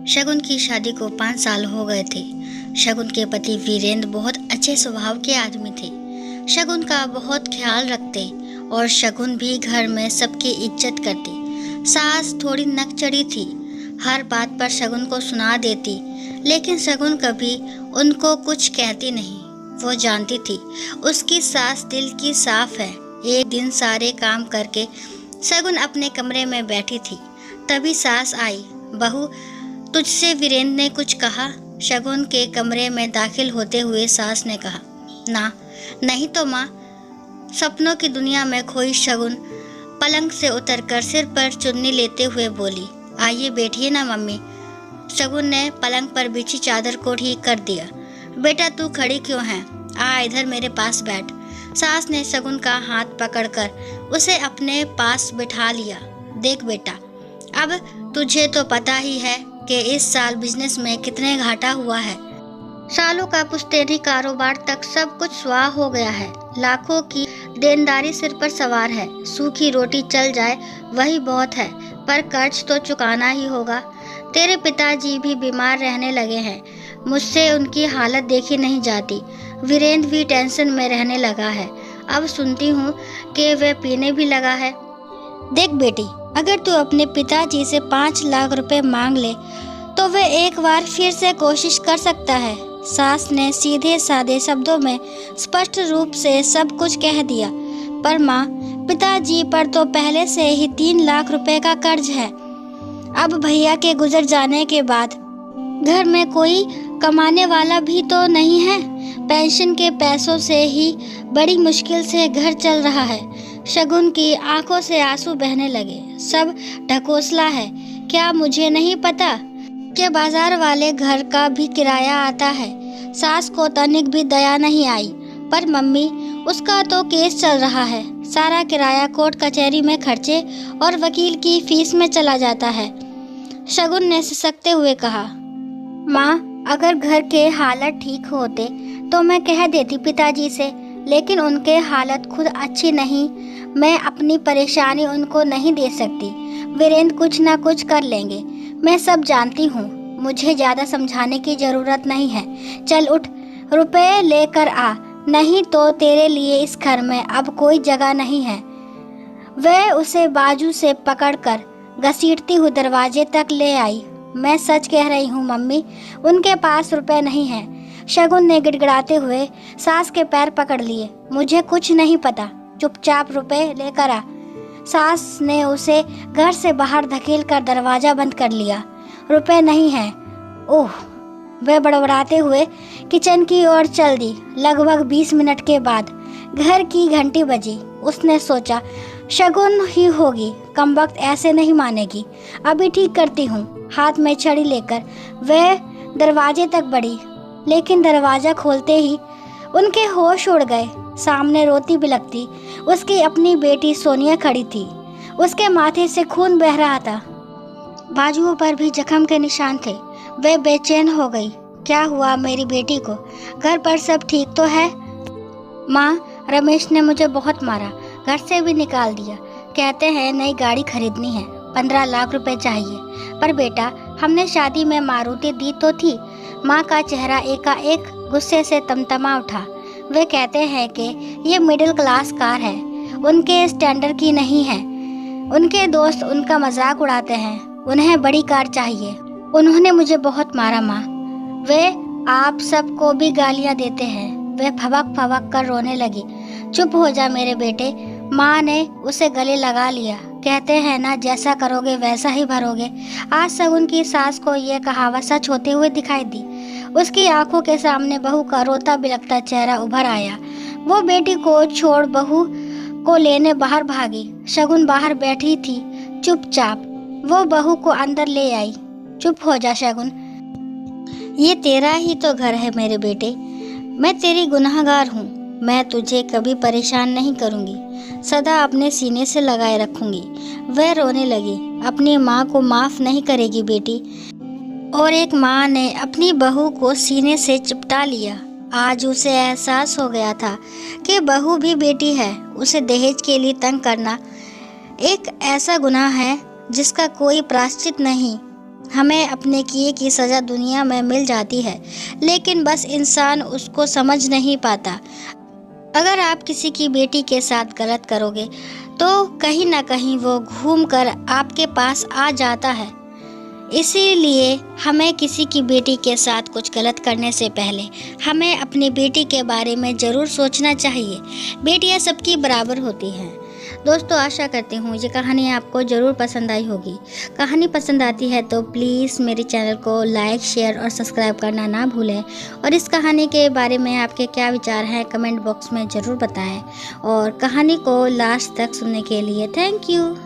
शगुन की शादी को 5 साल हो गए थे। शगुन के पति वीरेंद्र बहुत अच्छे स्वभाव के आदमी थे। शगुन का बहुत ख्याल रखते और शगुन भी घर में सबकी इज्जत करती। सास थोड़ी नकचड़ी थी, हर बात पर शगुन को सुना देती, लेकिन शगुन कभी उनको कुछ कहती नहीं। वो जानती थी उसकी सास दिल की साफ है। एक दिन सारे काम करके शगुन अपने कमरे में बैठी थी, तभी सास आई। बहू, तुझसे वीरेंद्र ने कुछ कहा? शगुन के कमरे में दाखिल होते हुए सास ने कहा। ना, नहीं तो माँ। सपनों की दुनिया में खोई शगुन पलंग से उतरकर सिर पर चुन्नी लेते हुए बोली, आइए बैठिए ना मम्मी। शगुन ने पलंग पर बिछी चादर को ठीक कर दिया। बेटा तू खड़ी क्यों है? आ इधर मेरे पास बैठ। सास ने शगुन का हाथ पकड़कर उसे अपने पास बिठा लिया। देख बेटा, अब तुझे तो पता ही है कि इस साल बिजनेस में कितने घाटा हुआ है। सालों का पुश्तैनी कारोबार तक सब कुछ स्वाह हो गया है। लाखों की देनदारी सिर पर सवार है। सूखी रोटी चल जाए वही बहुत है, पर कर्ज तो चुकाना ही होगा। तेरे पिताजी भी बीमार रहने लगे हैं, मुझसे उनकी हालत देखी नहीं जाती। वीरेंद्र भी टेंशन में रहने लगा है। अब सुनती हूँ कि वह पीने भी लगा है। देख बेटी, अगर तू अपने पिताजी से 5 लाख रुपए मांग ले तो वह एक बार फिर से कोशिश कर सकता है। सास ने सीधे सादे शब्दों में स्पष्ट रूप से सब कुछ कह दिया। पर माँ, पिताजी पर तो पहले से ही 3 लाख रुपए का कर्ज है। अब भैया के गुजर जाने के बाद घर में कोई कमाने वाला भी तो नहीं है। पेंशन के पैसों से ही बड़ी मुश्किल से घर चल रहा है। शगुन की आंखों से आंसू बहने लगे। सब ढकोसला है। क्या मुझे नहीं पता कि बाजार वाले घर का भी किराया आता है? सास को तनिक भी दया नहीं आई। पर मम्मी, उसका तो केस चल रहा है। सारा किराया कोर्ट कचहरी में खर्चे और वकील की फीस में चला जाता है। शगुन ने सिसकते हुए कहा। माँ, अगर घर के हालत ठीक होते तो मैं कह देती पिताजी से, लेकिन उनके हालत खुद अच्छी नहीं। मैं अपनी परेशानी उनको नहीं दे सकती। वीरेंद्र कुछ ना कुछ कर लेंगे, मैं सब जानती हूँ। मुझे ज़्यादा समझाने की ज़रूरत नहीं है। चल उठ, रुपए लेकर आ, नहीं तो तेरे लिए इस घर में अब कोई जगह नहीं है। वह उसे बाजू से पकड़कर घसीटती हुई दरवाजे तक ले आई। मैं सच कह रही हूँ मम्मी, उनके पास रुपए नहीं है। शगुन ने गिड़गिड़ाते हुए सास के पैर पकड़ लिए। मुझे कुछ नहीं पता, चुपचाप रुपए लेकर आ। सास ने उसे घर से बाहर धकेल कर दरवाजा बंद कर लिया। रुपए नहीं है। ओह, वह बड़बड़ाते हुए किचन की ओर चल दी। लगभग 20 मिनट के बाद घर की घंटी बजी। उसने सोचा शगुन ही होगी, कमबख्त ऐसे नहीं मानेगी। अभी ठीक करती हूँ। हाथ में छड़ी लेकर वह दरवाजे तक बढ़ी, लेकिन दरवाजा खोलते ही उनके होश उड़ गए। सामने रोती बिलखती उसकी अपनी बेटी सोनिया खड़ी थी। उसके माथे से खून बह रहा था, बाजुओं पर भी जख्म के निशान थे। वह बेचैन हो गई। क्या हुआ मेरी बेटी को? घर पर सब ठीक तो है? माँ, रमेश ने मुझे बहुत मारा, घर से भी निकाल दिया। कहते हैं नई गाड़ी खरीदनी है, 15 लाख रुपए चाहिए। पर बेटा, हमने शादी में मारुति दी तो थी। माँ का चेहरा एकाएक गुस्से से तमतमा उठा। वे कहते हैं कि ये मिडिल क्लास कार है, उनके स्टैंडर्ड की नहीं है। उनके दोस्त उनका मजाक उड़ाते हैं, उन्हें बड़ी कार चाहिए। उन्होंने मुझे बहुत मारा माँ। वे आप सबको भी गालियाँ देते हैं। वे फबक फबक कर रोने लगी। चुप हो जा मेरे बेटे। माँ ने उसे गले लगा लिया। कहते हैं ना, जैसा करोगे वैसा ही भरोगे। आज शगुन की सास को यह कहावत सच होते हुए दिखाई दी। उसकी आंखों के सामने बहू का रोता बिलखता चेहरा उभर आया। वो बेटी को छोड़ बहू को लेने बाहर भागी। शगुन बाहर बैठी थी चुपचाप। वो बहू को अंदर ले आई। चुप हो जा शगुन, ये तेरा ही तो घर है मेरे बेटे। मैं तेरी गुनहगार हूँ। मैं तुझे कभी परेशान नहीं करूँगी, सदा अपने सीने से लगाए रखूँगी। वह रोने लगी। अपनी माँ को माफ़ नहीं करेगी बेटी। और एक माँ ने अपनी बहू को सीने से चिपटा लिया। आज उसे एहसास हो गया था कि बहू भी बेटी है। उसे दहेज के लिए तंग करना एक ऐसा गुनाह है जिसका कोई प्रायश्चित नहीं। हमें अपने किए की सज़ा दुनिया में मिल जाती है, लेकिन बस इंसान उसको समझ नहीं पाता। अगर आप किसी की बेटी के साथ गलत करोगे तो कहीं ना कहीं वो घूम कर आपके पास आ जाता है। इसीलिए हमें किसी की बेटी के साथ कुछ गलत करने से पहले हमें अपनी बेटी के बारे में ज़रूर सोचना चाहिए। बेटियां सबकी बराबर होती हैं। दोस्तों, आशा करती हूँ ये कहानी आपको ज़रूर पसंद आई होगी। कहानी पसंद आती है तो प्लीज़ मेरे चैनल को लाइक, शेयर और सब्सक्राइब करना ना भूलें। और इस कहानी के बारे में आपके क्या विचार हैं कमेंट बॉक्स में ज़रूर बताएं। और कहानी को लास्ट तक सुनने के लिए थैंक यू।